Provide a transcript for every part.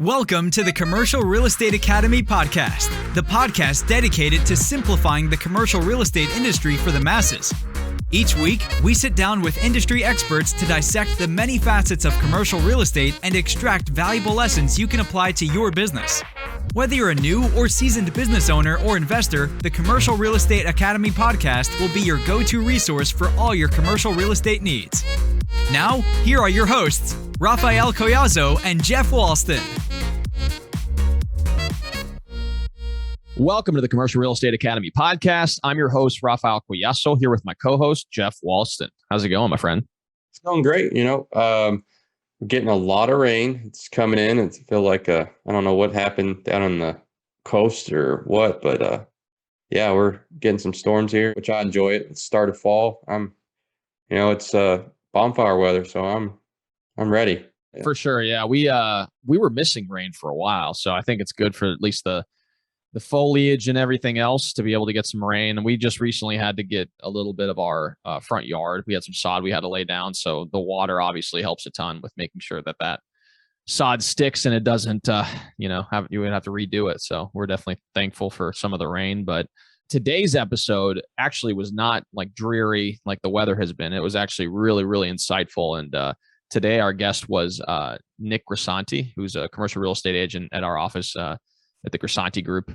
Welcome to the Commercial Real Estate Academy podcast, the podcast dedicated to simplifying the commercial real estate industry for the masses. Each week, we sit down with industry experts to dissect the many facets of commercial real estate and extract valuable lessons you can apply to your business. Whether you're a new or seasoned business owner or investor, the Commercial Real Estate Academy podcast will be your go-to resource for all your commercial real estate needs. Now, here are your hosts, Raphael Collazo and Jeff Walston. Welcome to the Commercial Real Estate Academy podcast. I'm your host, Raphael Collazo, here with my co-host, Jeff Walston. How's it going, my friend? It's going great. We're getting a lot of rain. It's coming in. I feel like, I don't know what happened down on the coast or what, but we're getting some storms here, which I enjoy it. It's the start of fall. It's bonfire weather, so I'm ready. Yeah. For sure. Yeah. We were missing rain for a while. So I think it's good for at least the foliage and everything else to be able to get some rain. And we just recently had to get a little bit of our front yard. We had some sod we had to lay down. So the water obviously helps a ton with making sure that sod sticks and it doesn't, you would have to redo it. So we're definitely thankful for some of the rain. But today's episode actually was not like dreary like the weather has been. It was actually really, really insightful. And today our guest was Nick Grisanti, who's a commercial real estate agent at our office at the Grisanti Group.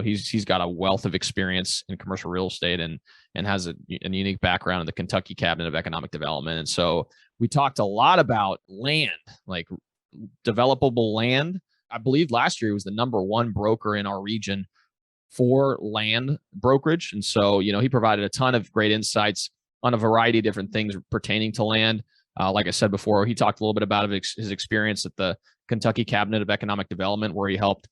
He's got a wealth of experience in commercial real estate and has a unique background in the Kentucky Cabinet of Economic Development. And so we talked a lot about land, like developable land. I believe last year he was the number one broker in our region for land brokerage. And so, he provided a ton of great insights on a variety of different things pertaining to land. Like I said before, he talked a little bit about his experience at the Kentucky Cabinet of Economic Development, where he helped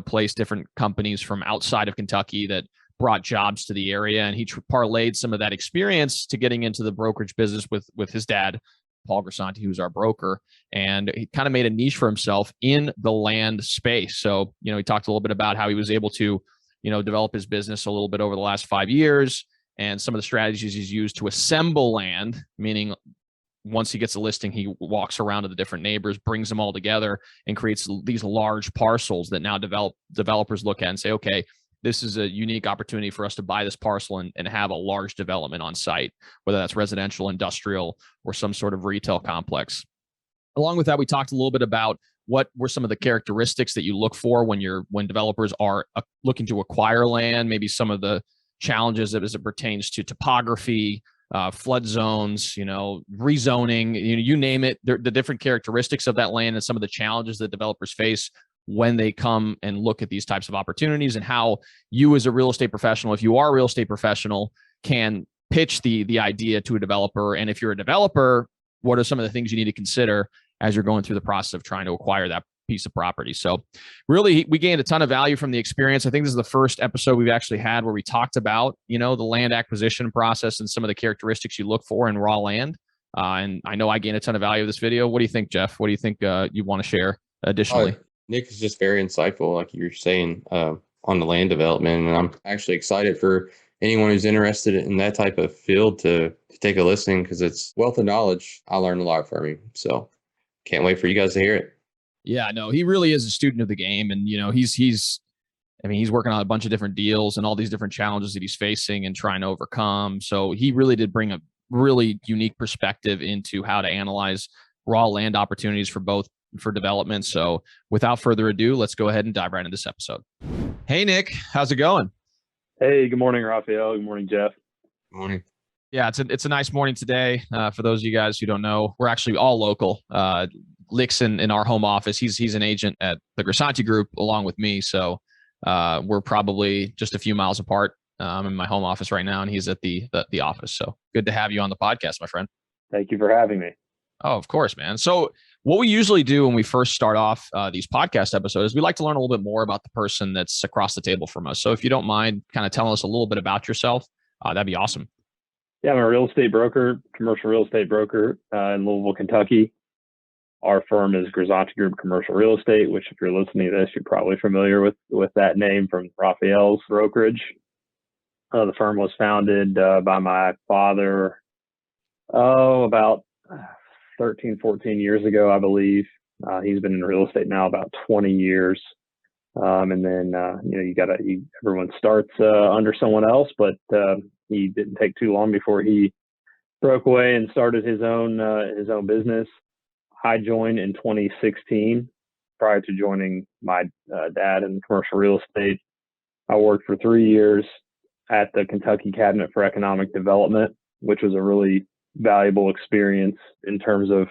place different companies from outside of Kentucky that brought jobs to the area. And he parlayed some of that experience to getting into the brokerage business with his dad, Paul Grisanti, who's our broker. And he kind of made a niche for himself in the land space. So, he talked a little bit about how he was able to, develop his business a little bit over the last 5 years and some of the strategies he's used to assemble land, meaning once he gets a listing, he walks around to the different neighbors, brings them all together, and creates these large parcels that now developers look at and say, okay, this is a unique opportunity for us to buy this parcel and have a large development on site, whether that's residential, industrial, or some sort of retail complex. Along with that, we talked a little bit about what were some of the characteristics that you look for when developers are looking to acquire land, maybe some of the challenges as it pertains to topography, flood zones, rezoning, you name it, the different characteristics of that land and some of the challenges that developers face when they come and look at these types of opportunities, and how you as a real estate professional, if you are a real estate professional, can pitch the idea to a developer. And if you're a developer, what are some of the things you need to consider as you're going through the process of trying to acquire that piece of property? So really, we gained a ton of value from the experience. I think this is the first episode we've actually had where we talked about, the land acquisition process and some of the characteristics you look for in raw land. And I know I gained a ton of value of this video. What do you think, Jeff? What do you think you want to share additionally? Nick is just very insightful, like you're saying, on the land development. And I'm actually excited for anyone who's interested in that type of field to take a listen, because it's wealth of knowledge. I learned a lot from him. So can't wait for you guys to hear it. Yeah, no, he really is a student of the game. And, he's working on a bunch of different deals and all these different challenges that he's facing and trying to overcome. So he really did bring a really unique perspective into how to analyze raw land opportunities for development. So without further ado, let's go ahead and dive right into this episode. Hey, Nick, how's it going? Hey, good morning, Raphael. Good morning, Jeff. Good morning. Yeah, it's a nice morning today. For those of you guys who don't know, we're actually all local. Lick's in our home office. He's an agent at the Grisanti Group along with me. So we're probably just a few miles apart. I'm in my home office right now, and he's at the office. So good to have you on the podcast, my friend. Thank you for having me. Oh, of course, man. So what we usually do when we first start off these podcast episodes, we like to learn a little bit more about the person that's across the table from us. So if you don't mind kind of telling us a little bit about yourself, that'd be awesome. Yeah, I'm a real estate broker, commercial real estate broker in Louisville, Kentucky. Our firm is Grisanti Group Commercial Real Estate, which if you're listening to this, you're probably familiar with that name from Raphael's brokerage. The firm was founded by my father, about 13, 14 years ago, I believe. He's been in real estate now about 20 years. And then, everyone starts under someone else, but he didn't take too long before he broke away and started his own business. I joined in 2016. Prior to joining my dad in commercial real estate, I worked for 3 years at the Kentucky Cabinet for Economic Development, which was a really valuable experience in terms of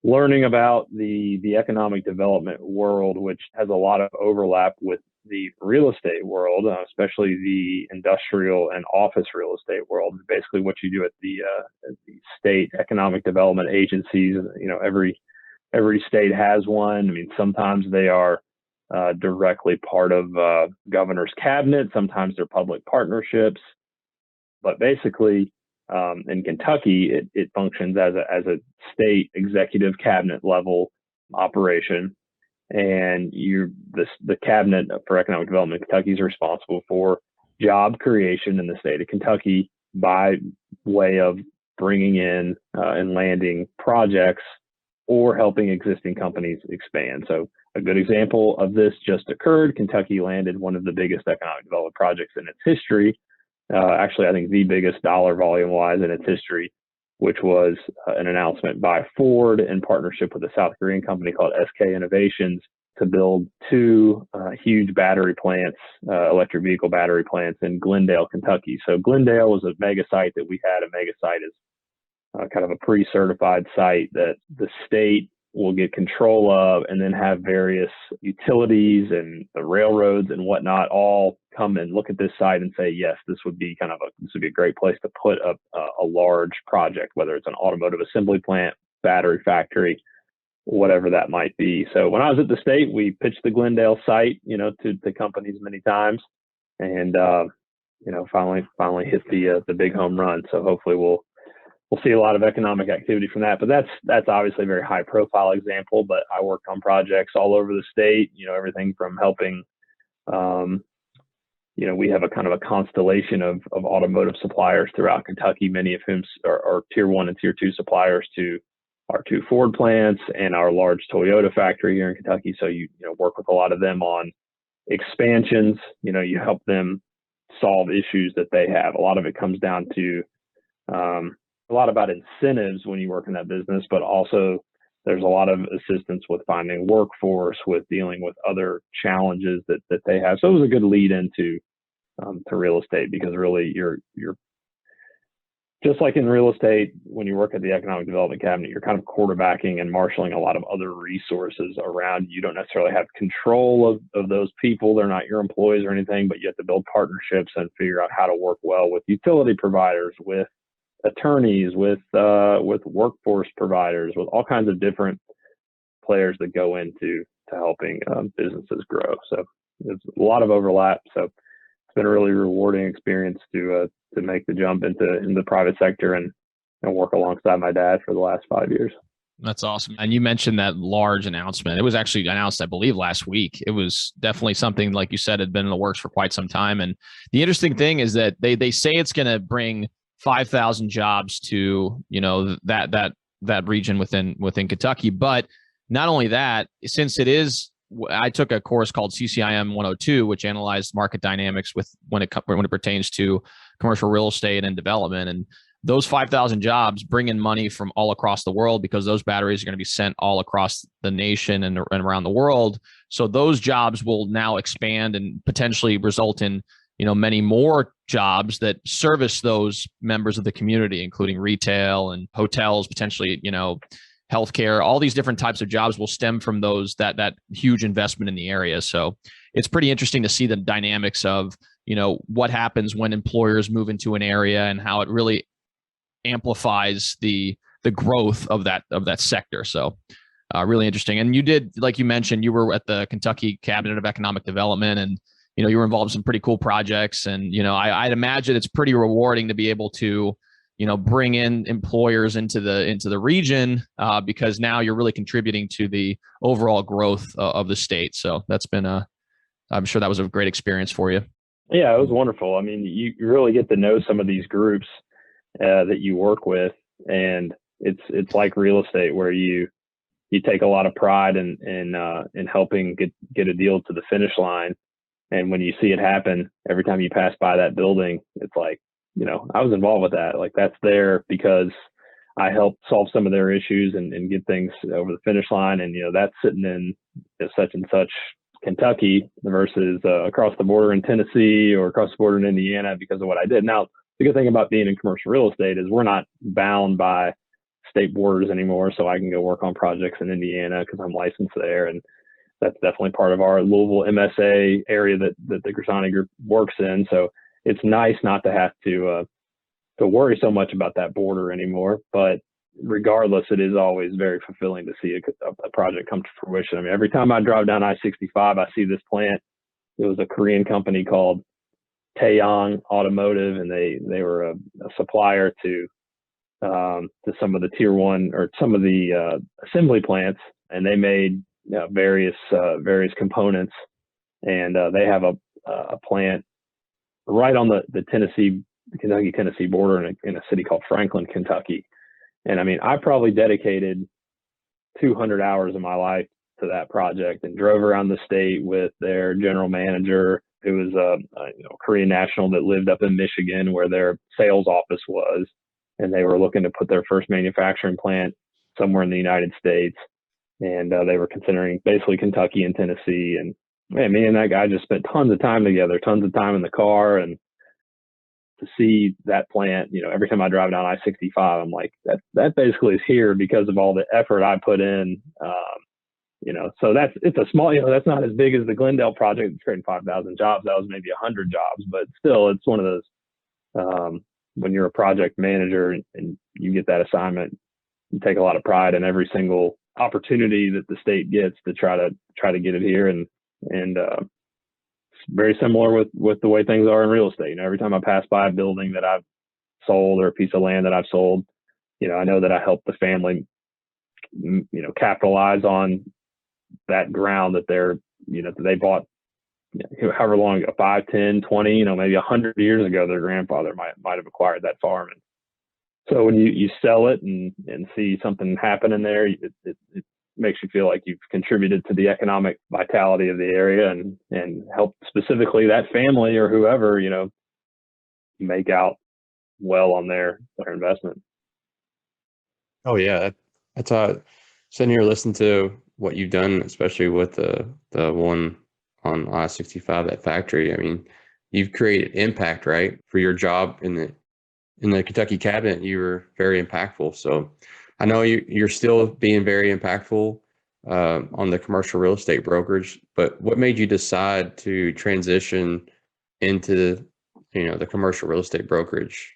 learning about the economic development world, which has a lot of overlap with the real estate world, especially the industrial and office real estate world. Basically, what you do at the state economic development agencies. Every state has one. I mean, sometimes they are directly part of governor's cabinet. Sometimes they're public partnerships. But basically, in Kentucky, it functions as a state executive cabinet level operation. And the Cabinet for Economic Development in Kentucky is responsible for job creation in the state of Kentucky by way of bringing in and landing projects or helping existing companies expand. So a good example of this just occurred. Kentucky landed one of the biggest economic development projects in its history. Actually, I think the biggest dollar volume wise in its history, which was an announcement by Ford in partnership with a South Korean company called SK Innovations to build 2 huge battery plants, electric vehicle battery plants in Glendale, Kentucky. So Glendale was a mega site that we had. A mega site is kind of a pre-certified site that the state will get control of, and then have various utilities and the railroads and whatnot all come and look at this site and say, yes, this would be a great place to put up a large project, whether it's an automotive assembly plant, battery factory, whatever that might be. So when I was at the state, we pitched the Glendale site, to companies many times, and finally hit the big home run. So hopefully we'll see a lot of economic activity from that. But that's obviously a very high profile example, but I worked on projects all over the state, everything from helping, we have a kind of a constellation of automotive suppliers throughout Kentucky, many of whom are tier 1 and tier 2 suppliers to our 2 Ford plants and our large Toyota factory here in Kentucky. So you work with a lot of them on expansions, you help them solve issues that they have. A lot of it comes down to, a lot about incentives when you work in that business, but also there's a lot of assistance with finding workforce, with dealing with other challenges that they have. So it was a good lead into to real estate, because really you're just like in real estate, when you work at the Economic Development Cabinet, you're kind of quarterbacking and marshaling a lot of other resources around. You don't necessarily have control of those people. They're not your employees or anything, but you have to build partnerships and figure out how to work well with utility providers, with attorneys, with workforce providers, with all kinds of different players that go into helping businesses grow. So there's a lot of overlap. So it's been a really rewarding experience to make the jump into the private sector and work alongside my dad for the last 5 years. That's awesome. And you mentioned that large announcement. It was actually announced, I believe, last week. It was definitely something, like you said, had been in the works for quite some time. And the interesting thing is that they say it's going to bring 5,000 jobs to, that region within Kentucky. But not only that, since it is, I took a course called CCIM 102, which analyzed market dynamics when it pertains to commercial real estate and development. And those 5,000 jobs bring in money from all across the world, because those batteries are going to be sent all across the nation and around the world. So those jobs will now expand and potentially result in many more jobs that service those members of the community, including retail and hotels, potentially, healthcare. All these different types of jobs will stem from that huge investment in the area. So it's pretty interesting to see the dynamics of, what happens when employers move into an area and how it really amplifies the growth of that sector. So really interesting. And you did, like you mentioned, you were at the Kentucky Cabinet of Economic Development, and you were involved in some pretty cool projects. And, I'd imagine it's pretty rewarding to be able to, bring in employers into the region, because now you're really contributing to the overall growth of the state. So that's been I'm sure that was a great experience for you. Yeah, it was wonderful. I mean, you really get to know some of these groups that you work with, and it's like real estate, where you you take a lot of pride in helping get a deal to the finish line. And when you see it happen, every time you pass by that building, it's like, I was involved with that. Like, that's there because I helped solve some of their issues and get things over the finish line. And, that's sitting in such and such Kentucky versus across the border in Tennessee or across the border in Indiana because of what I did. Now, the good thing about being in commercial real estate is we're not bound by state borders anymore. So I can go work on projects in Indiana because I'm licensed there. And that's definitely part of our Louisville MSA area that the Grisanti Group works in. So it's nice not to have to worry so much about that border anymore. But regardless, it is always very fulfilling to see a project come to fruition. I mean, every time I drive down I-65, I see this plant. It was a Korean company called Taeyong Automotive, and they were a supplier to some of the tier one or some of the assembly plants, and they made various components. And they have a plant right on the Kentucky-Tennessee border in a city called Franklin, Kentucky. And I mean, I probably dedicated 200 hours of my life to that project and drove around the state with their general manager, who was a Korean national that lived up in Michigan where their sales office was. And they were looking to put their first manufacturing plant somewhere in the United States. And they were considering basically Kentucky and Tennessee. And man, me and that guy just spent tons of time together, tons of time in the car. And to see that plant, every time I drive down I-65, I'm like, that basically is here because of all the effort I put in. So it's a small, that's not as big as the Glendale project. It's creating 5,000 jobs. That was maybe 100 jobs, but still, it's one of those, when you're a project manager and you get that assignment, you take a lot of pride in every single opportunity that the state gets to try to get it here. And it's very similar with the way things are in real estate. Every time I pass by a building that I've sold or a piece of land that I've sold, I know that I helped the family, capitalize on that ground that that they bought, however long ago, 5, 10, 20, maybe 100 years ago, their grandfather might have acquired that farm. And so when you sell it and see something happen in there, it makes you feel like you've contributed to the economic vitality of the area and help specifically that family or whoever, make out well on their investment. Oh yeah. That's sitting here listening to what you've done, especially with the one on I-65, that factory. I mean, you've created impact, right? For your job in the Kentucky cabinet, you were very impactful. So I know you're still being very impactful on the commercial real estate brokerage, but what made you decide to transition into, the commercial real estate brokerage?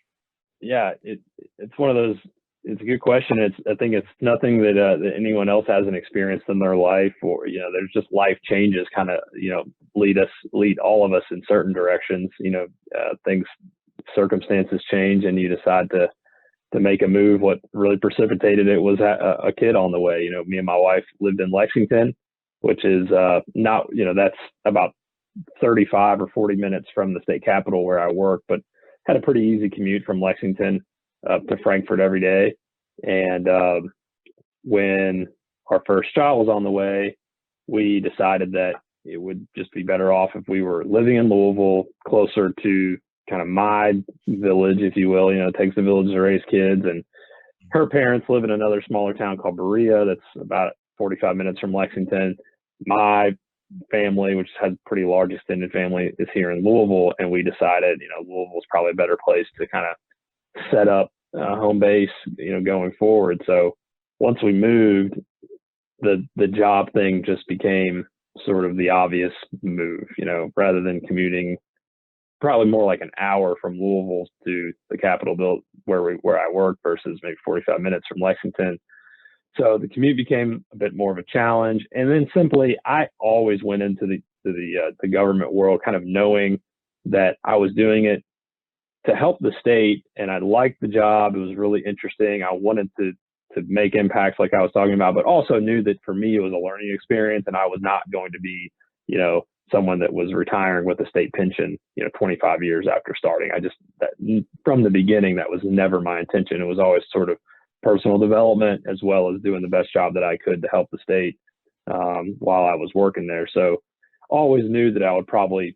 Yeah, it's one of those, it's a good question. I think it's nothing that anyone else hasn't experienced in their life, or, there's just life changes kind of, lead all of us in certain directions, circumstances change and you decide to make a move. What really precipitated it was a kid on the way. Me and my wife lived in Lexington, which is not, that's about 35 or 40 minutes from the state capitol where I work, but had a pretty easy commute from Lexington up to Frankfort every day. And when our first child was on the way, we decided that it would just be better off if we were living in Louisville, closer to kind of my village, if you will. It takes a village to raise kids. And her parents live in another smaller town called Berea that's about 45 minutes from Lexington. My family, which has a pretty large extended family, is here in Louisville. And we decided, Louisville's probably a better place to kind of set up home base, going forward. So once we moved, the job thing just became sort of the obvious move, rather than commuting probably more like an hour from Louisville to the Capitol building where I work versus maybe 45 minutes from Lexington. So the commute became a bit more of a challenge. And then simply, I always went into the government world kind of knowing that I was doing it to help the state, and I liked the job. It was really interesting. I wanted to make impacts like I was talking about, but also knew that for me, it was a learning experience, and I was not going to be, someone that was retiring with a state pension, 25 years after starting. From the beginning, that was never my intention. It was always sort of personal development, as well as doing the best job that I could to help the state while I was working there. So always knew that I would probably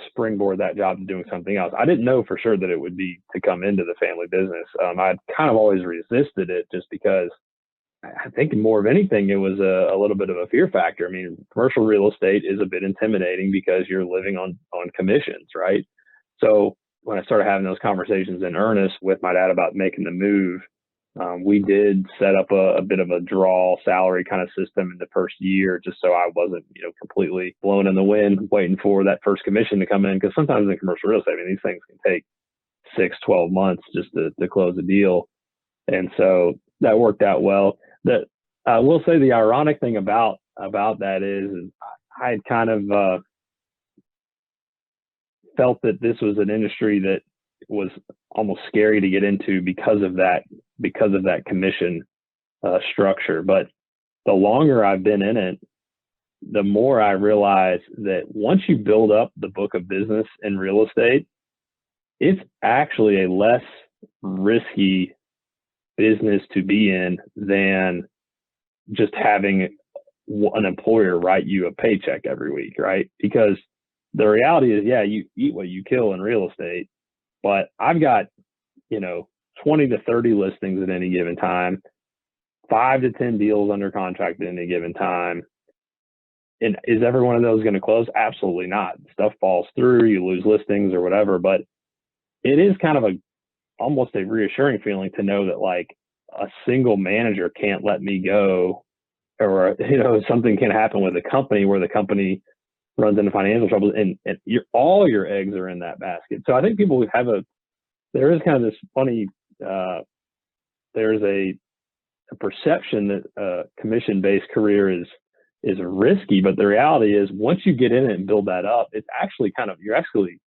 springboard that job to doing something else. I didn't know for sure that it would be to come into the family business. I'd kind of always resisted it just because I think more of anything, it was a little bit of a fear factor. I mean, commercial real estate is a bit intimidating because you're living on commissions, right? So when I started having those conversations in earnest with my dad about making the move, we did set up a bit of a draw salary kind of system in the first year, just so I wasn't, completely blown in the wind waiting for that first commission to come in. Because sometimes in commercial real estate, I mean, these things can take 6-12 months just to close a deal. And so that worked out well. That I will say the ironic thing about that is I had kind of felt that this was an industry that was almost scary to get into because of that commission structure. But the longer I've been in it, the more I realize that once you build up the book of business in real estate, it's actually a less risky business to be in than just having an employer write you a paycheck every week, right? Because the reality is, yeah, you eat what you kill in real estate, but I've got, 20 to 30 listings at any given time, 5 to 10 deals under contract at any given time. And is every one of those going to close? Absolutely not. Stuff falls through, you lose listings or whatever, but it is kind of almost a reassuring feeling to know that like a single manager can't let me go, or, something can happen with a company where the company runs into financial trouble and all your eggs are in that basket. So I think people have there is kind of this funny, there's a perception that a commission-based career is risky, but the reality is once you get in it and build that up, it's actually you're actually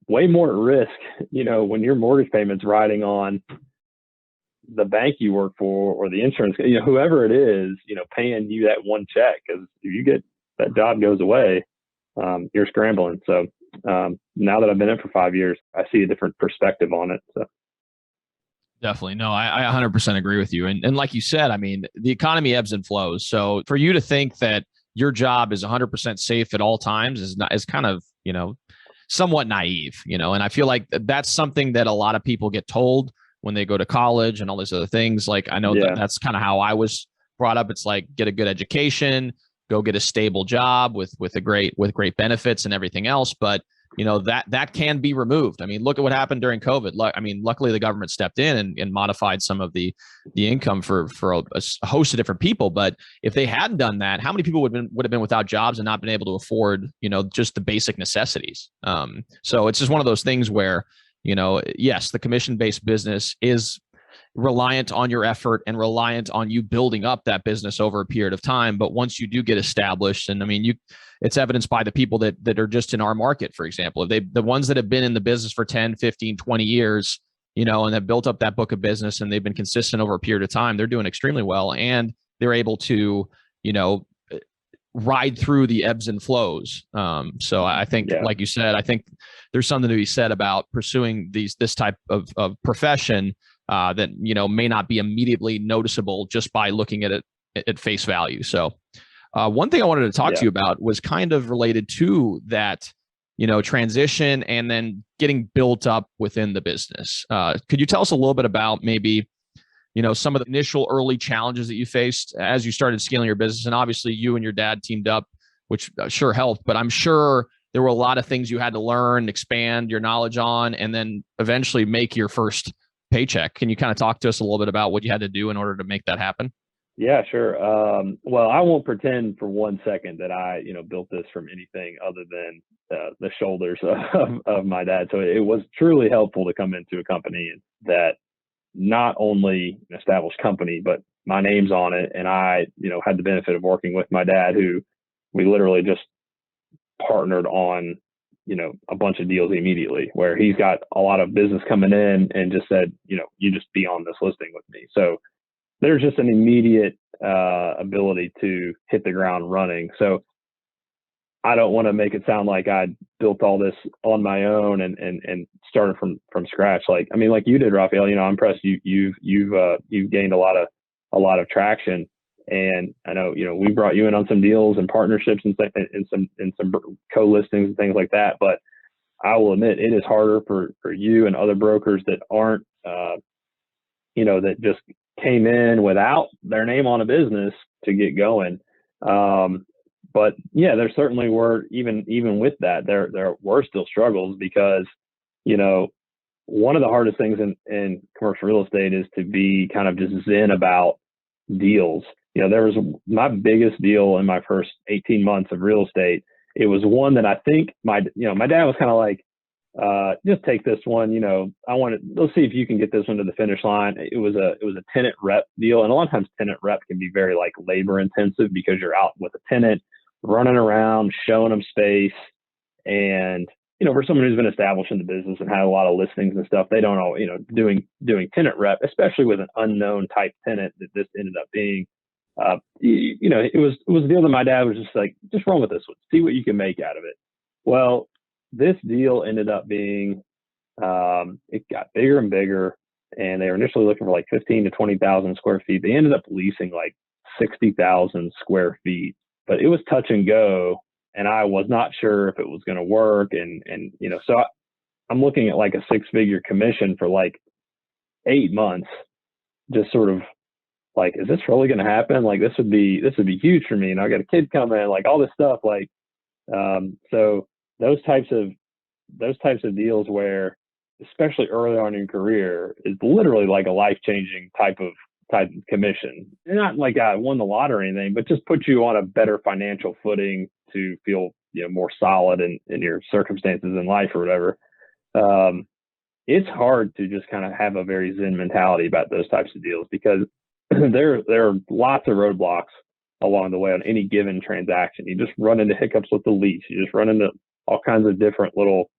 way more at risk, when your mortgage payment's riding on the bank you work for or the insurance, whoever it is, paying you that one check, because if you get that job goes away, you're scrambling. So now that I've been in it for 5 years, I see a different perspective on it. So definitely. No, I 100% agree with you. And like you said, I mean, the economy ebbs and flows. So for you to think that your job is 100% safe at all times is kind of, somewhat naive, and I feel like that's something that a lot of people get told when they go to college and all these other things. Like, I know that's kind of how I was brought up. It's like, get a good education, go get a stable job with great benefits and everything else. But that can be removed. I mean, look at what happened during COVID. Luckily the government stepped in and modified some of the income for a host of different people. But if they hadn't done that, how many people would have been without jobs and not been able to afford, just the basic necessities? So it's just one of those things where, yes, the commission-based business is reliant on your effort and reliant on you building up that business over a period of time. But once you do get established, and I mean, it's evidenced by the people that are just in our market, for example, the ones that have been in the business for 10, 15, 20 years, and have built up that book of business and they've been consistent over a period of time, they're doing extremely well. And they're able to, ride through the ebbs and flows. So I think, like you said, I think there's something to be said about pursuing this type of profession that, may not be immediately noticeable just by looking at it at face value. So one thing I wanted to talk to you about was kind of related to that, transition and then getting built up within the business. Could you tell us a little bit about maybe, some of the initial early challenges that you faced as you started scaling your business? And obviously you and your dad teamed up, which sure helped, but I'm sure there were a lot of things you had to learn, expand your knowledge on, and then eventually make your first paycheck. Can you kind of talk to us a little bit about what you had to do in order to make that happen? Yeah, sure. Well, I won't pretend for 1 second that I, built this from anything other than the shoulders of my dad. So it was truly helpful to come into a company that not only an established company, but my name's on it. And I, had the benefit of working with my dad, who we literally just partnered on, a bunch of deals immediately, where he's got a lot of business coming in and just said, you just be on this listing with me. So there's just an immediate ability to hit the ground running. So I don't want to make it sound like I built all this on my own and started from scratch. Like, I mean, like you did, Raphael, I'm impressed you've gained a lot of traction. And I know, we brought you in on some deals and partnerships and some co-listings and things like that. But I will admit it is harder for you and other brokers that aren't, that just came in without their name on a business to get going. But yeah, there certainly were, even with that, there were still struggles because, one of the hardest things in commercial real estate is to be kind of just zen about deals. There was my biggest deal in my first 18 months of real estate. It was one that I think my dad was kind of like, just take this one, let's see if you can get this one to the finish line. It was a tenant rep deal. And a lot of times tenant rep can be very like labor intensive because you're out with a tenant running around, showing them space. And, for someone who's been established in the business and had a lot of listings and stuff, they don't know, doing tenant rep, especially with an unknown type tenant that this ended up being, it was a deal that my dad was just like, just run with this one, see what you can make out of it. Well, this deal ended up being, it got bigger and bigger, and they were initially looking for like 15 to 20,000 square feet. They ended up leasing like 60,000 square feet, but it was touch and go, and I was not sure if it was going to work. And so I'm looking at like a 6-figure commission for like 8 months, just sort of like, is this really going to happen? Like, this would be huge for me. And I got a kid coming, like all this stuff, like, so those types of deals where, especially early on in your career, is literally like a life-changing type of commission. And not like I won the lottery or anything, but just put you on a better financial footing to feel, more solid in your circumstances in life or whatever. It's hard to just kind of have a very zen mentality about those types of deals because there are lots of roadblocks along the way on any given transaction. You just run into hiccups with the lease. You just run into all kinds of different little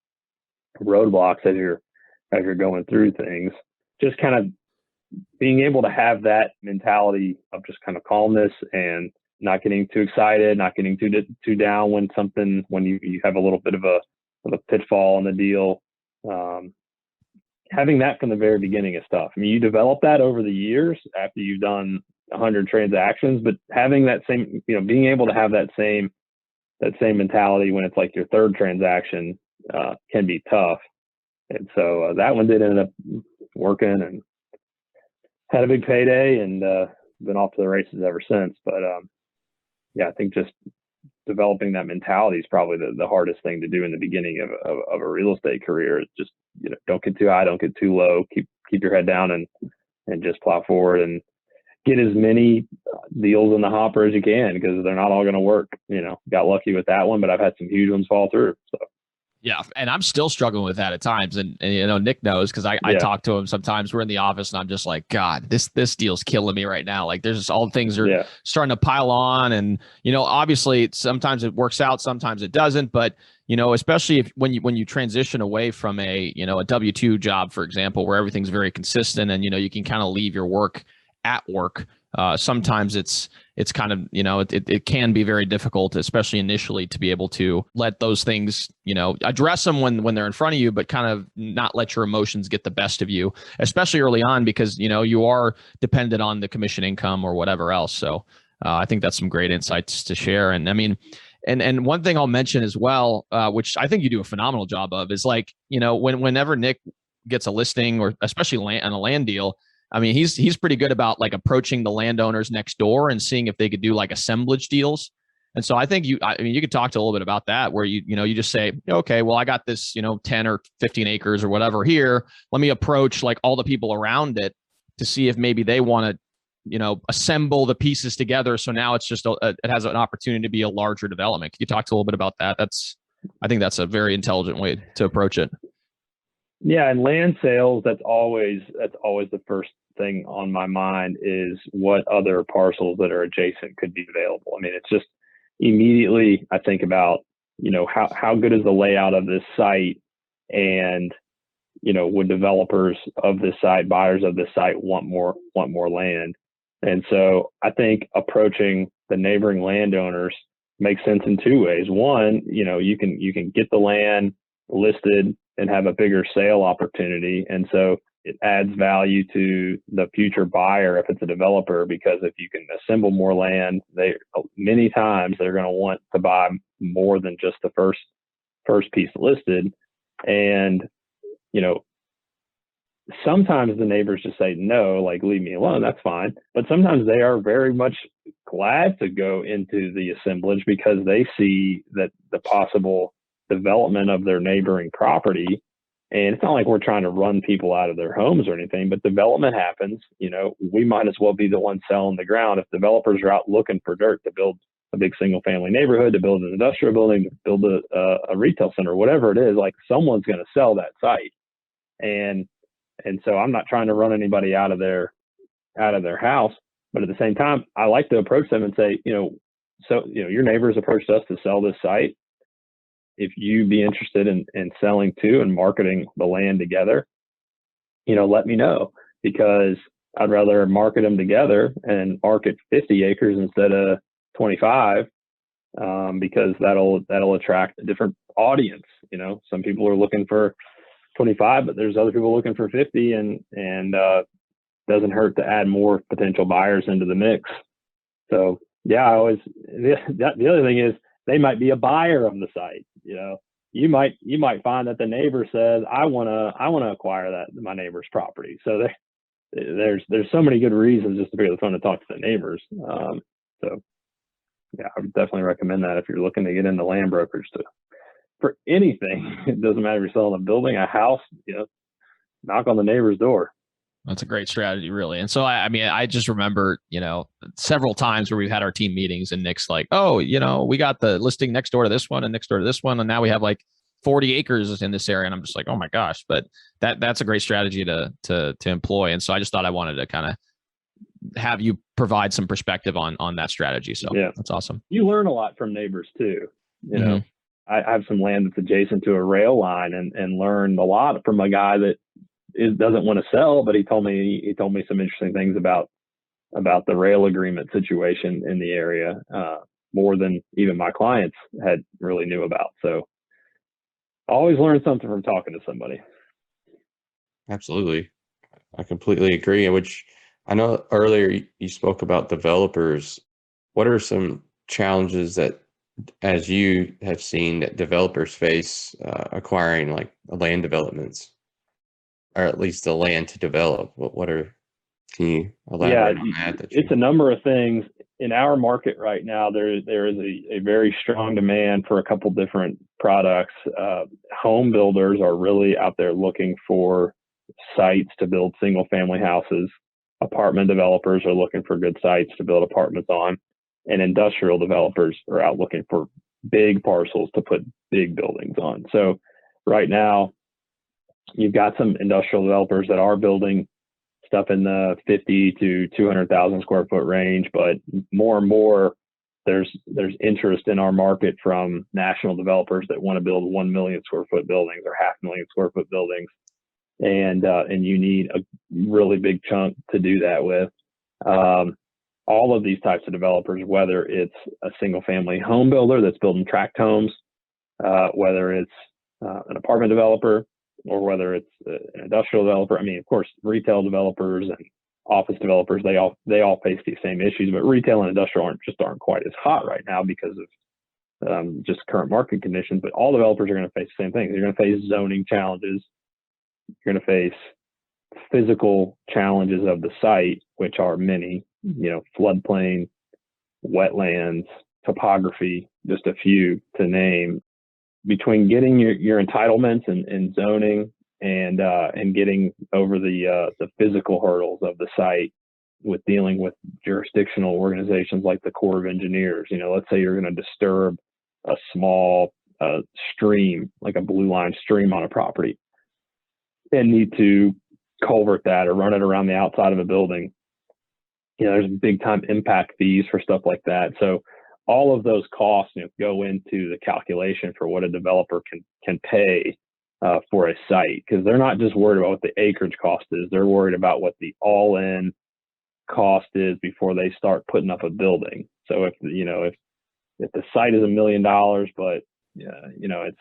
roadblocks as you're going through things. Just kind of being able to have that mentality of just kind of calmness and not getting too excited, not getting too down when you have a little bit of a pitfall in the deal. Having that from the very beginning is tough. I mean, you develop that over the years after you've done 100 transactions, but having that same, being able to have that same mentality when it's like your third transaction can be tough. And so that one did end up working and had a big payday and been off to the races ever since. But yeah, I think just developing that mentality is probably the hardest thing to do in the beginning of a real estate career. It's just, don't get too high, don't get too low, keep your head down and just plow forward and get as many deals in the hopper as you can, because they're not all going to work. Got lucky with that one, but I've had some huge ones fall through. So. Yeah. And I'm still struggling with that at times. And Nick knows, because I talk to him sometimes. We're in the office and I'm just like, God, this deal's killing me right now. Like, there's just all things are starting to pile on. And, obviously sometimes it works out, sometimes it doesn't. But, especially when you transition away from a W-2 job, for example, where everything's very consistent and, you can kind of leave your work at work. Sometimes it's kind of, it can be very difficult, especially initially, to be able to let those things, address them when they're in front of you, but kind of not let your emotions get the best of you, especially early on, because, you are dependent on the commission income or whatever else. So I think that's some great insights to share. And I mean, and one thing I'll mention as well, which I think you do a phenomenal job of, is like, whenever Nick gets a listing, or especially on a land deal, I mean, he's pretty good about like approaching the landowners next door and seeing if they could do like assemblage deals. And so I think you could talk to a little bit about that, where you just say, okay, well, I got this, 10 or 15 acres or whatever here. Let me approach like all the people around it to see if maybe they want to, assemble the pieces together. So now it's just, it has an opportunity to be a larger development. Can you talk a little bit about that? I think that's a very intelligent way to approach it. Yeah. And land sales, that's always the first thing on my mind, is what other parcels that are adjacent could be available. I mean, it's just immediately I think about, how good is the layout of this site, and, would developers of this site, buyers of this site want more land. And so I think approaching the neighboring landowners makes sense in two ways. One, you can get the land listed and have a bigger sale opportunity. And so it adds value to the future buyer if it's a developer, because if you can assemble more land, many times they're going to want to buy more than just the first piece listed. And, sometimes the neighbors just say, no, like, leave me alone. That's fine. But sometimes they are very much glad to go into the assemblage because they see that the possible development of their neighboring property. And it's not like we're trying to run people out of their homes or anything, but development happens. We might as well be the ones selling the ground. If developers are out looking for dirt to build a big single family neighborhood, to build an industrial building, to build a retail center, whatever it is, like, someone's going to sell that site. And so I'm not trying to run anybody out of their house, but at the same time, I like to approach them and say, your neighbors approached us to sell this site. If you be interested in selling too and marketing the land together, let me know, because I'd rather market them together and market 50 acres instead of 25, because that'll attract a different audience. Some people are looking for 25, but there's other people looking for 50, and doesn't hurt to add more potential buyers into the mix. So yeah, the other thing is, they might be a buyer of the site. You might find that the neighbor says, I want to acquire my neighbor's property. So there's so many good reasons just to pick up the phone and talk to the neighbors. So yeah, I would definitely recommend that if you're looking to get into land brokerage for anything. It doesn't matter if you're selling a building, a house, knock on the neighbor's door. That's a great strategy, really. And so, I just remember, several times where we've had our team meetings and Nick's like, oh, we got the listing next door to this one and next door to this one. And now we have like 40 acres in this area. And I'm just like, oh my gosh, but that's a great strategy to employ. And so I just thought I wanted to kind of have you provide some perspective on that strategy. So yeah, that's awesome. You learn a lot from neighbors too. I have some land that's adjacent to a rail line and learned a lot from a guy that doesn't want to sell, but he told me some interesting things about the rail agreement situation in the area, more than even my clients had really knew about. So always learn something from talking to somebody. Absolutely. I completely agree. Which I know earlier you spoke about developers. What are some challenges that, as you have seen, that developers face acquiring like land developments, or at least the land to develop? Can you elaborate on that? It's a number of things. In our market right now, there is a very strong demand for a couple different products. Home builders are really out there looking for sites to build single family houses. Apartment developers are looking for good sites to build apartments on. And industrial developers are out looking for big parcels to put big buildings on. So right now, you've got some industrial developers that are building stuff in the 50 to 200,000 square foot range, but more and more there's interest in our market from national developers that want to build 1 million square foot buildings or 500,000 square foot buildings. And you need a really big chunk to do that with. All of these types of developers, whether it's a single family home builder that's building tract homes, whether it's an apartment developer, or whether it's an industrial developer. I mean, of course, retail developers and office developers, they all face these same issues, but retail and industrial aren't quite as hot right now because of just current market conditions. But all developers are going to face the same thing. You're going to face zoning challenges. You're going to face physical challenges of the site, which are many, floodplain, wetlands, topography, just a few to name. Between getting your entitlements and zoning and getting over the physical hurdles of the site, with dealing with jurisdictional organizations like the Corps of Engineers. Let's say you're going to disturb a small stream, like a blue line stream on a property, and need to culvert that or run it around the outside of a building. There's big time impact fees for stuff like that. So all of those costs go into the calculation for what a developer can pay for a site, because they're not just worried about what the acreage cost is. They're worried about what the all-in cost is before they start putting up a building. So if if the site is $1 million, but it's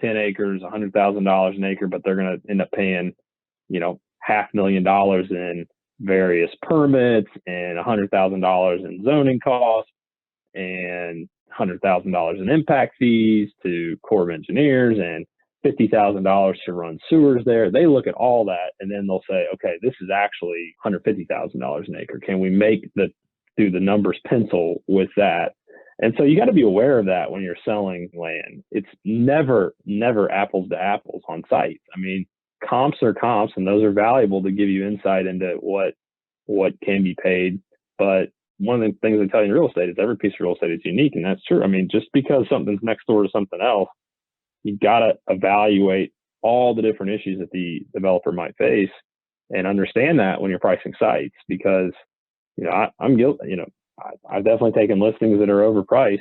10 acres, $100,000 an acre, but they're going to end up paying, $500,000 in various permits and $100,000 in zoning costs and $100,000 in impact fees to Corps of Engineers and $50,000 to run sewers there. They look at all that and then they'll say, okay, this is actually $150,000 an acre. Can we do the numbers pencil with that? And so you got to be aware of that when you're selling land. It's never apples to apples on sites. I mean, comps are comps, and those are valuable to give you insight into what can be paid. But one of the things I tell you in real estate is every piece of real estate is unique, and that's true. I mean, just because something's next door to something else, you've got to evaluate all the different issues that the developer might face and understand that when you're pricing sites, because I'm guilty. I've definitely taken listings that are overpriced,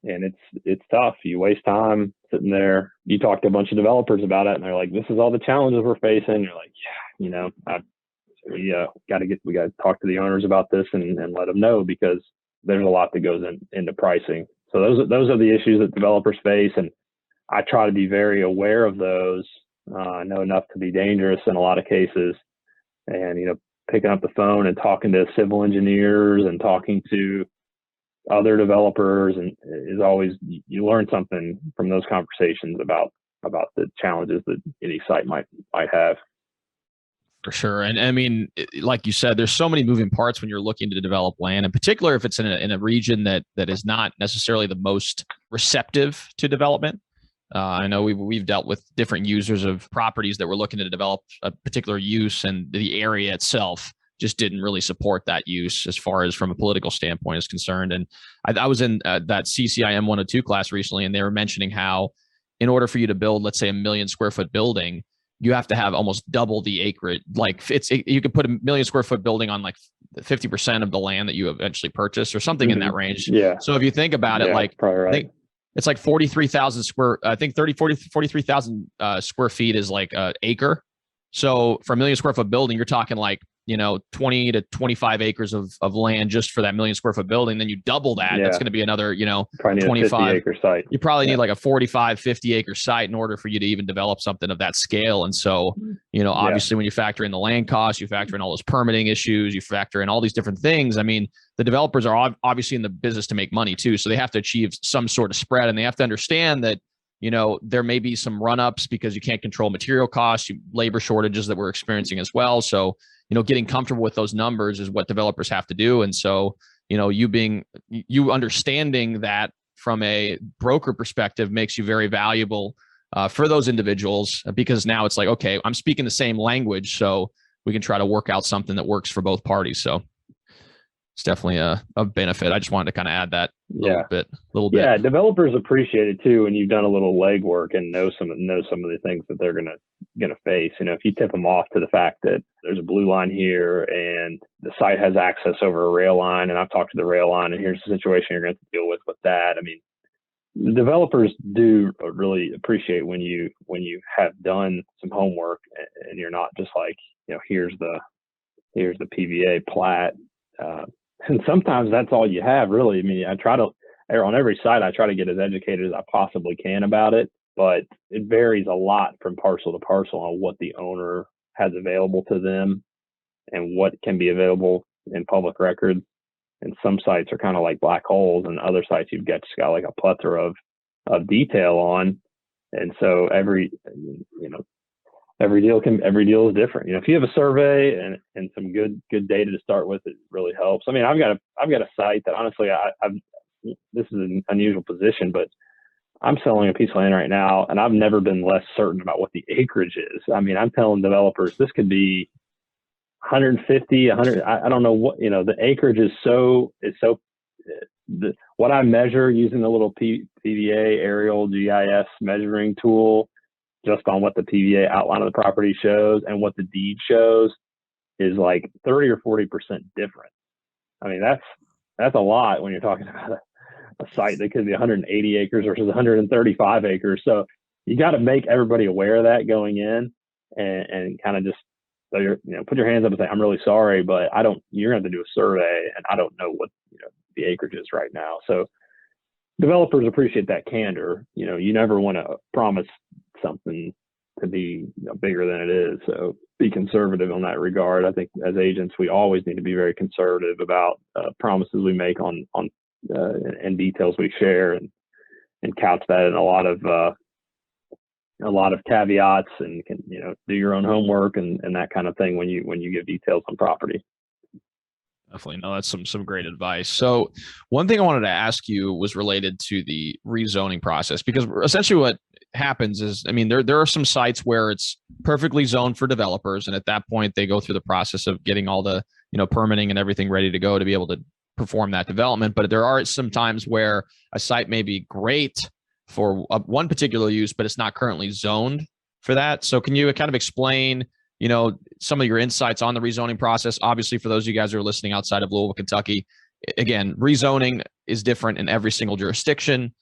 and it's tough. You waste time sitting there. You talk to a bunch of developers about it, and they're like, "This is all the challenges we're facing." You're like, "Yeah, we got to talk to the owners about this and let them know, because there's a lot that goes into pricing." So those are the issues that developers face, and I try to be very aware of those. I know enough to be dangerous in a lot of cases, and picking up the phone and talking to civil engineers and talking to other developers, and is always, you learn something from those conversations about the challenges that any site might have. For sure. And I mean, like you said, there's so many moving parts when you're looking to develop land, in particular if it's in a region that is not necessarily the most receptive to development. I know we've dealt with different users of properties that were looking to develop a particular use, and the area itself just didn't really support that use as far as from a political standpoint is concerned. And I was in that CCIM 102 class recently, and they were mentioning how in order for you to build, let's say, 1 million square foot building, you have to have almost double the acreage. Like you could put a 1 million square foot building on like 50% of the land that you eventually purchase, or something in that range. Yeah. So if you think about it, like right. It's like 43,000 43,000 square feet is like an acre. So for 1 million square foot building, you're talking like 20 to 25 acres of land just for that 1 million square foot building. Then you double that. Yeah. That's going to be another, 25 acre site. You probably need like a 45, 50 acre site in order for you to even develop something of that scale. And so, obviously when you factor in the land costs, you factor in all those permitting issues, you factor in all these different things. I mean, the developers are obviously in the business to make money too. So they have to achieve some sort of spread, and they have to understand that there may be some run-ups because you can't control material costs, labor shortages that we're experiencing as well. So, getting comfortable with those numbers is what developers have to do. And so, you understanding that from a broker perspective makes you very valuable for those individuals, because now it's like, okay, I'm speaking the same language, so we can try to work out something that works for both parties. So it's definitely a benefit. I just wanted to kind of add that little bit. Yeah, developers appreciate it too when you've done a little legwork and know some of the things that they're gonna face. If you tip them off to the fact that there's a blue line here and the site has access over a rail line, and I've talked to the rail line, and here's the situation you're going to deal with that. I mean, the developers do really appreciate when you have done some homework, and you're not just like, here's the PVA plat. And sometimes that's all you have, really. I mean, on every site, I try to get as educated as I possibly can about it, but it varies a lot from parcel to parcel on what the owner has available to them and what can be available in public records. And some sites are kind of like black holes, and other sites you've just got like a plethora of detail on. And so every deal is different. If you have a survey and some good data to start with, it really helps. I mean, I've got a site that honestly, this is an unusual position, but I'm selling a piece of land right now, and I've never been less certain about what the acreage is. I mean, I'm telling developers this could be 150, 100. I don't know what, the acreage is what I measure using the little PVA aerial GIS measuring tool, just on what the PVA outline of the property shows and what the deed shows, is like 30 or 40% different. I mean, that's a lot when you're talking about a site that could be 180 acres versus 135 acres. So you got to make everybody aware of that going in, and kind of just, so put your hands up and say, I'm really sorry, but you're going to have to do a survey, and I don't know what the acreage is right now. So developers appreciate that candor. You never want to promise something to be bigger than it is. So be conservative on that regard. I think as agents, we always need to be very conservative about promises we make on and details we share, and couch that in a lot of caveats, and can do your own homework and that kind of thing when you give details on property. Definitely. No, that's some great advice. So one thing I wanted to ask you was related to the rezoning process, because essentially what happens is, there are some sites where it's perfectly zoned for developers. And at that point, they go through the process of getting all the, permitting and everything ready to go to be able to perform that development. But there are some times where a site may be great for one particular use, but it's not currently zoned for that. So can you kind of explain some of your insights on the rezoning process? Obviously, for those of you guys who are listening outside of Louisville, Kentucky, again, rezoning is different in every single jurisdiction.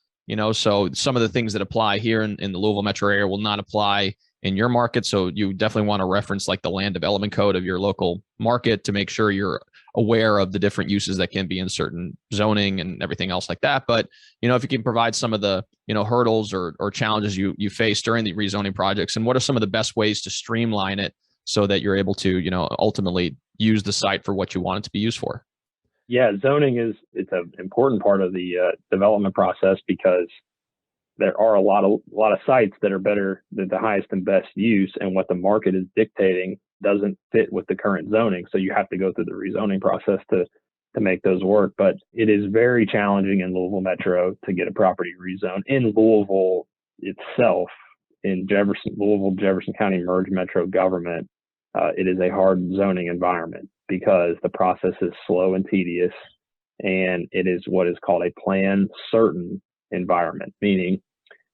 So some of the things that apply here in the Louisville metro area will not apply in your market. So you definitely want to reference like the land development code of your local market to make sure you're aware of the different uses that can be in certain zoning and everything else like that. But, if you can provide some of the, hurdles or challenges you face during the rezoning projects, and what are some of the best ways to streamline it so that you're able to, ultimately use the site for what you want it to be used for? Yeah, zoning it's an important part of the development process, because there are a lot of sites that are better than the highest and best use, and what the market is dictating doesn't fit with the current zoning. So you have to go through the rezoning process to make those work. But it is very challenging in Louisville Metro to get a property rezoned. In Louisville itself, in Louisville, Jefferson County merged metro government, it is a hard zoning environment because the process is slow and tedious, and it is what is called a plan certain environment, meaning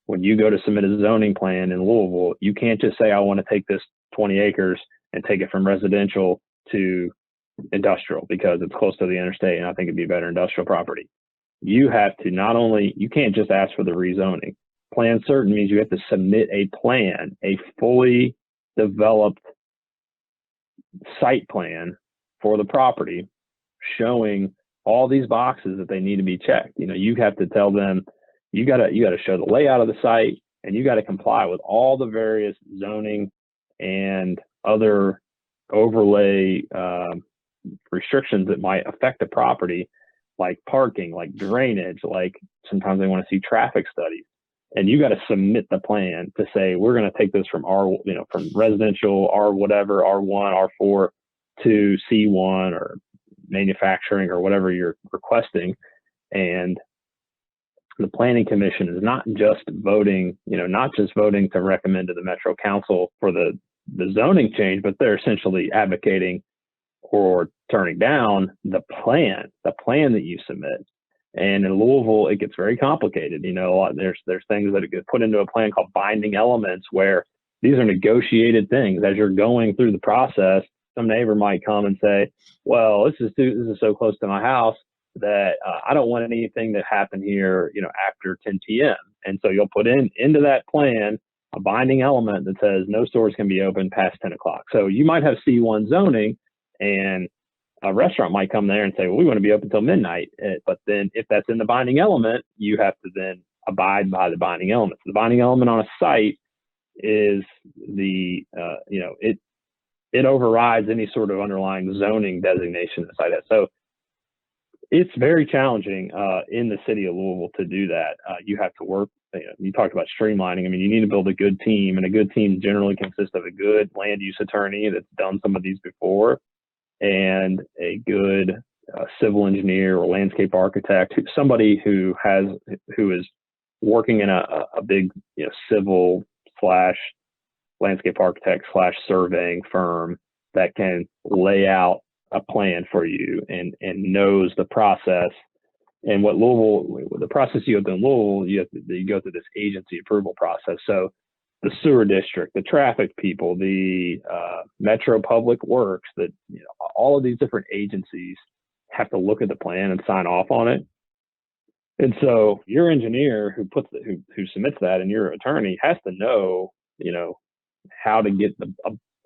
when you go to submit a zoning plan in Louisville, you can't just say, I want to take this 20 acres and take it from residential to industrial because it's close to the interstate and I think it'd be better industrial property. You have to you can't just ask for the rezoning. Plan certain means you have to submit a plan, a fully developed site plan for the property, showing all these boxes that they need to be checked. You have to tell them, you got to show the layout of the site, and you got to comply with all the various zoning and other overlay restrictions that might affect the property, like parking, like drainage, like sometimes they want to see traffic studies. And you got to submit the plan to say, we're going to take this from from residential, R whatever, R1, R4 to C1 or manufacturing or whatever you're requesting. And the Planning Commission is not just voting to recommend to the Metro Council for the zoning change, but they're essentially advocating or turning down the plan that you submit. And in Louisville, it gets very complicated. There's things that get put into a plan called binding elements, where these are negotiated things. As you're going through the process, some neighbor might come and say, well, this is so close to my house that I don't want anything to happen here, after 10 p.m. And so you'll put into that plan a binding element that says no stores can be open past 10 o'clock. So you might have C1 zoning, and a restaurant might come there and say, well, we want to be open till midnight. But then if that's in the binding element, you have to then abide by the binding element. So the binding element on a site is it overrides any sort of underlying zoning designation the site has. So it's very challenging in the city of Louisville to do that. You have to work. You talked about streamlining. You need to build a good team, and a good team generally consists of a good land use attorney that's done some of these before, and a good civil engineer or landscape architect, somebody who is working in a big civil / landscape architect / surveying firm that can lay out a plan for you and knows the process. And the process you have in Louisville, you go through this agency approval process. So the sewer district, the traffic people, the Metro Public Works, all of these different agencies have to look at the plan and sign off on it. And so your engineer who submits that, and your attorney has to know, how to get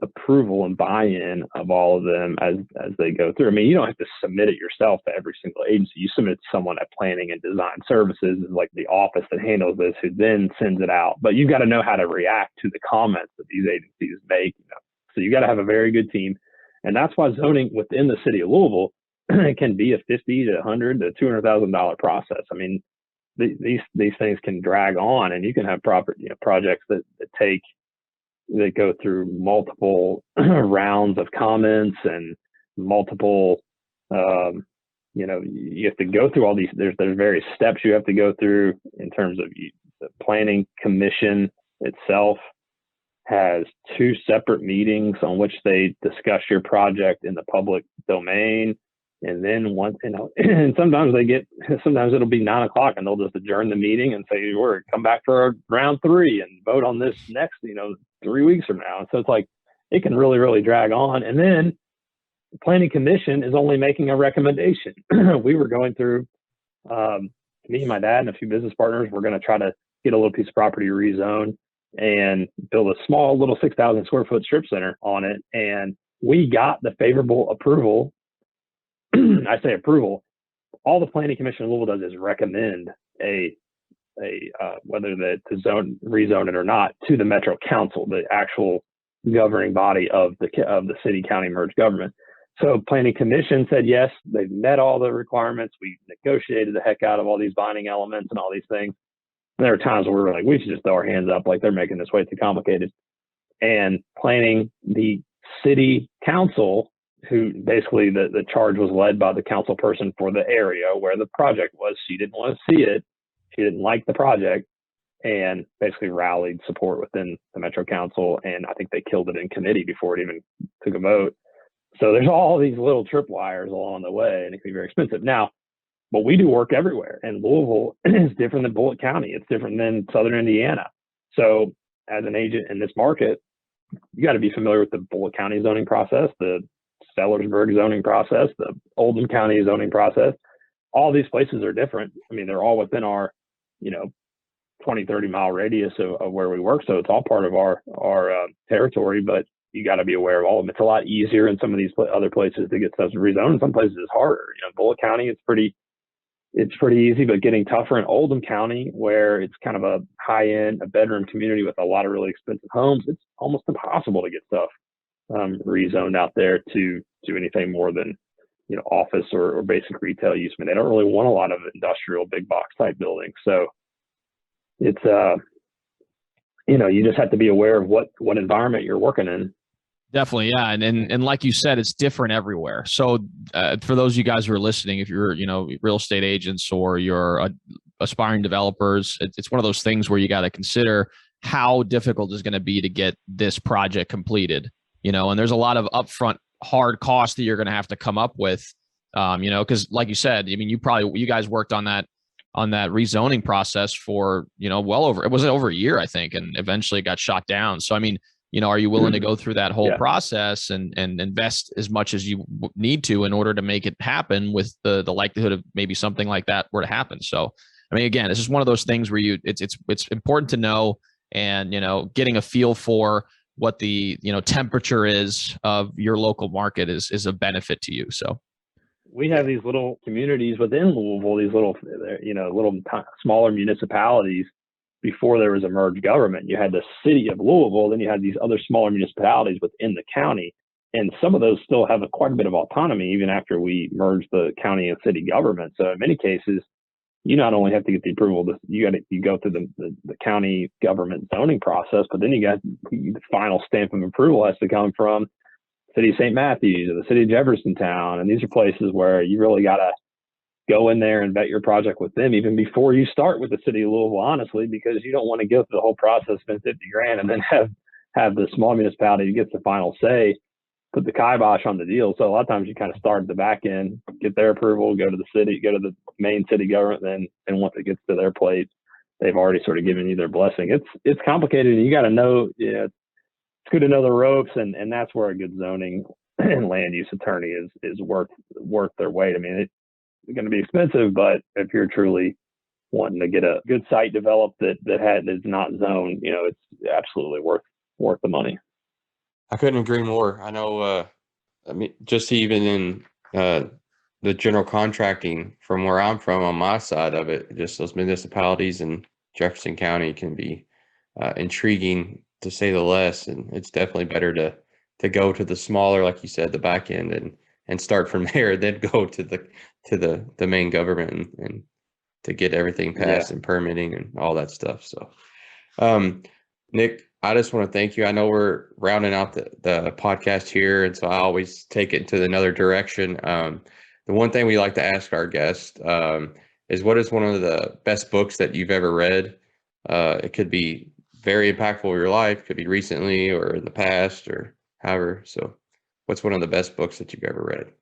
approval and buy-in of all of them as they go through. I mean, you don't have to submit it yourself to every single agency. You submit it to someone at Planning and Design Services, is like the office that handles this, who then sends it out. But you've got to know how to react to the comments that these agencies make. So you got to have a very good team. And that's why zoning within the city of Louisville can be a $50,000 to $100,000 to $200,000 process. I mean, these things can drag on, and you can have projects that go through multiple rounds of comments and multiple, you have to go through all these. There's various steps you have to go through in terms of the planning commission itself has 2 separate meetings on which they discuss your project in the public domain. And then and sometimes it'll be 9:00 and they'll just adjourn the meeting and say, we're come back for round 3 and vote on this next, 3 weeks from now. And so it's like, it can really, really drag on. And then the planning commission is only making a recommendation. We were going through, me, my dad, and a few business partners, we're going to try to get a little piece of property rezoned and build a small little 6,000 square foot strip center on it. And we got the favorable approval. I say approval. All the planning commission in Louisville does is recommend whether to rezone it or not to the Metro Council, the actual governing body of the city county merged government. So planning commission said yes, they've met all the requirements. We negotiated the heck out of all these binding elements and all these things. And there are times where we're like, we should just throw our hands up, like they're making this way too complicated. And the city council, who basically the charge was led by the council person for the area where the project was. She didn't want to see it. She didn't like the project, and basically rallied support within the Metro Council. And I think they killed it in committee before it even took a vote. So there's all these little tripwires along the way, and it can be very expensive. Now, but we do work everywhere, and Louisville is different than Bullitt County. It's different than Southern Indiana. So as an agent in this market, you got to be familiar with the Bullitt County zoning process, the Sellersburg zoning process, the Oldham County zoning process. All these places are different. I mean, they're all within our, 20, 30 mile radius of where we work. So it's all part of our territory, but you got to be aware of all of them. It's a lot easier in some of these other places to get stuff rezoned. In some places it's harder. Bullitt County, it's pretty easy, but getting tougher in Oldham County, where it's kind of a high-end, a bedroom community with a lot of really expensive homes. It's almost impossible to get stuff rezoned out there to do anything more than office or basic retail use. I mean, they don't really want a lot of industrial big box type buildings. So it's you just have to be aware of what environment you're working in. Definitely, yeah, and like you said, it's different everywhere. So for those of you guys who are listening, if you're real estate agents or you're aspiring developers, it's one of those things where you got to consider how difficult it's going to be to get this project completed. And there's a lot of upfront hard costs that you're going to have to come up with, because like you said, I mean, you guys worked on that rezoning process for, well over, it was over a year, I think, and eventually it got shot down. So, I mean, are you willing to go through that whole process and invest as much as you need to in order to make it happen with the likelihood of maybe something like that were to happen? So, I mean, again, it's just one of those things where it's important to know, and, getting a feel for what the temperature is of your local market is a benefit to you. So we have these little communities within Louisville, these little smaller municipalities. Before there was a merged government, you had the city of Louisville, then you had these other smaller municipalities within the county, and some of those still have quite a bit of autonomy even after we merged the county and city government. So in many cases, you not only have to get the approval, you go through the county government zoning process, but then you got the final stamp of approval has to come from city of St. Matthews or the city of Jeffersontown. And these are places where you really got to go in there and vet your project with them even before you start with the city of Louisville, honestly, because you don't want to go through the whole process, spend $50,000 and then have the small municipality who gets the final say put the kibosh on the deal. So a lot of times you kind of start at the back end, get their approval, go to the city, go to the main city government, and once it gets to their plate, they've already sort of given you their blessing. It's complicated, and you got to know, it's good to know the ropes, and that's where a good zoning and land use attorney is worth their weight. I mean, it's going to be expensive, but if you're truly wanting to get a good site developed that is not zoned, it's absolutely worth the money. I couldn't agree more. I know, I mean, just even in the general contracting from where I'm from on my side of it, just those municipalities in Jefferson County can be intriguing to say the less. And it's definitely better to go to the smaller, like you said, the back end and start from there, then go to the main government and to get everything passed and permitting and all that stuff. So, Nick, I just want to thank you. I know we're rounding out the podcast here, and so I always take it to another direction. The one thing we like to ask our guests is, what is one of the best books that you've ever read? It could be very impactful in your life, could be recently or in the past or however. So what's one of the best books that you've ever read?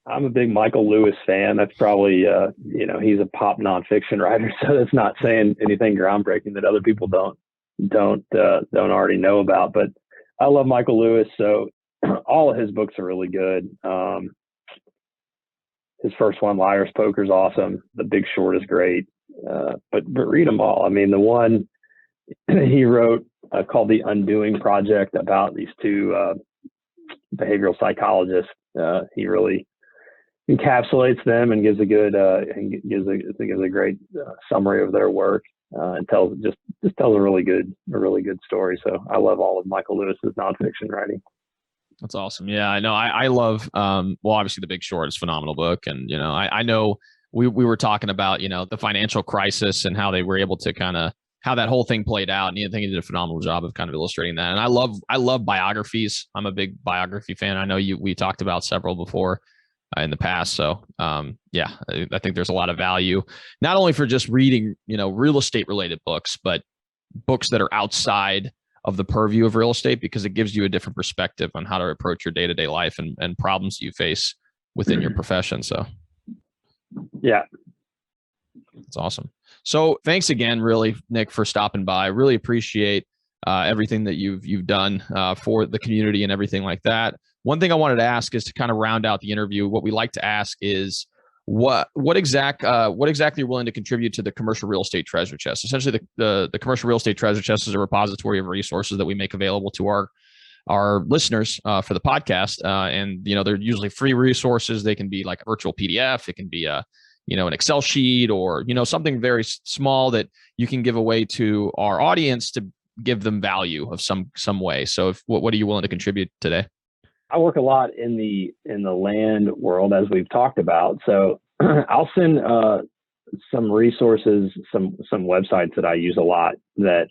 I'm a big Michael Lewis fan. That's probably, he's a pop nonfiction writer, so that's not saying anything groundbreaking that other people don't already know about. But I love Michael Lewis, so all of his books are really good. His first one, Liar's Poker, is awesome. The Big Short is great, but read them all. I mean, the one he wrote called The Undoing Project about these two behavioral psychologists. He really encapsulates them and gives a good gives a great summary of their work and tells a really good story. So I love all of Michael Lewis's nonfiction writing. That's awesome. Yeah, I know. I love, well, obviously The Big Short is a phenomenal book. And, I know we were talking about, the financial crisis and how they were able to how that whole thing played out. And I think he did a phenomenal job of kind of illustrating that. And I love biographies. I'm a big biography fan. I know we talked about several before in the past. So, I think there's a lot of value, not only for just reading, real estate related books, but books that are outside of the purview of real estate, because it gives you a different perspective on how to approach your day-to-day life and problems you face within your profession. So yeah, it's awesome. So thanks again, really, Nick, for stopping by. Really appreciate everything that you've done for the community and everything like that. One thing I wanted to ask is to kind of round out the interview. What we like to ask is what exactly you're willing to contribute to the commercial real estate treasure chest. Essentially, the commercial real estate treasure chest is a repository of resources that we make available to our listeners for the podcast. And they're usually free resources. They can be like a virtual PDF. It can be an Excel sheet, or something very small that you can give away to our audience to give them value of some way. So what are you willing to contribute today? I work a lot in the land world, as we've talked about. So I'll send some resources, some websites that I use a lot that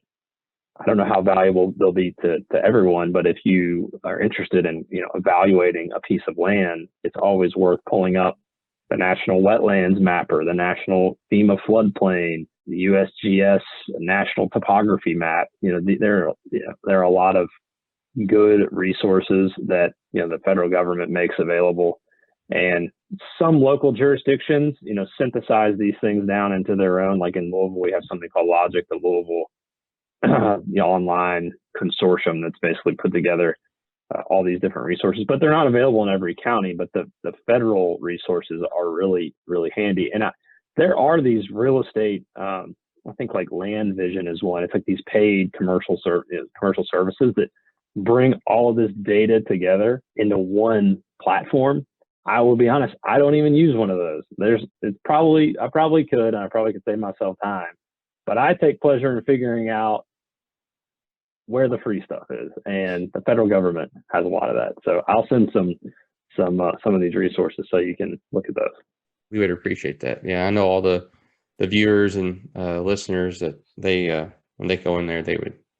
I don't know how valuable they'll be to everyone, but if you are interested in evaluating a piece of land, it's always worth pulling up the National Wetlands Mapper, the National FEMA Floodplain, the USGS National Topography Map. There are a lot of good resources that the federal government makes available, and some local jurisdictions synthesize these things down into their own. Like in Louisville, we have something called Logic, the Louisville online consortium that's basically put together all these different resources, but they're not available in every county. But the federal resources are really, really handy. And there are these real estate, I think like Land Vision is one. It's like these paid commercial services that bring all of this data together into one platform. I will be honest, I don't even use one of those. I probably could, and I probably could save myself time, but I take pleasure in figuring out where the free stuff is, and the federal government has a lot of that. So I'll send some of these resources so you can look at those. We would appreciate that. Yeah, I know all the viewers and listeners that they when they go in there,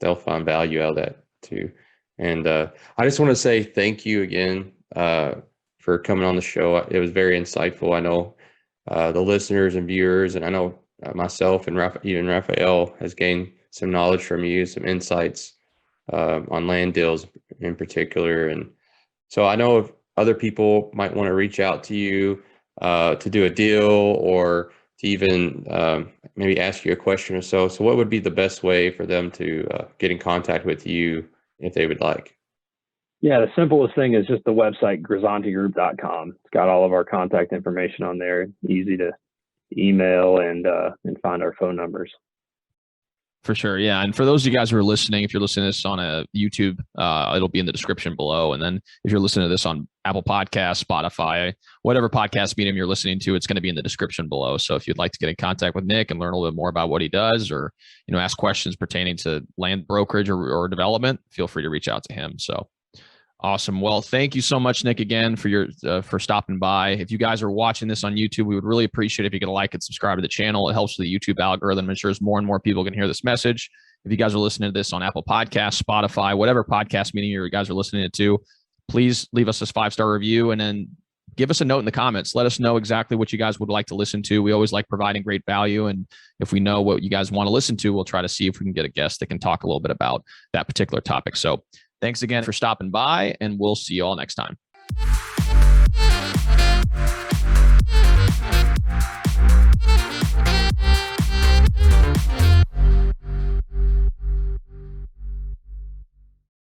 they'll find value out of that too. And I just want to say thank you again for coming on the show. It was very insightful. I know the listeners and viewers, and I know myself and even Raphael has gained some knowledge from you, some insights on land deals in particular. And so I know if other people might want to reach out to you to do a deal, or to even maybe ask you a question or so. So what would be the best way for them to get in contact with you if they would like? Yeah, the simplest thing is just the website, grisantigroup.com. It's got all of our contact information on there. Easy to email and find our phone numbers. For sure. Yeah. And for those of you guys who are listening, if you're listening to this on a YouTube, it'll be in the description below. And then if you're listening to this on Apple Podcasts, Spotify, whatever podcast medium you're listening to, it's going to be in the description below. So if you'd like to get in contact with Nick and learn a little bit more about what he does, or, ask questions pertaining to land brokerage or development, feel free to reach out to him. So awesome. Well, thank you so much, Nick, again for stopping by. If you guys are watching this on YouTube, we would really appreciate if you could like and subscribe to the channel. It helps with the YouTube algorithm, ensures more and more people can hear this message. If you guys are listening to this on Apple Podcasts, Spotify, whatever podcast meeting you guys are listening to, please leave us this 5-star review and then give us a note in the comments. Let us know exactly what you guys would like to listen to. We always like providing great value. And if we know what you guys want to listen to, we'll try to see if we can get a guest that can talk a little bit about that particular topic. So thanks again for stopping by, and we'll see you all next time.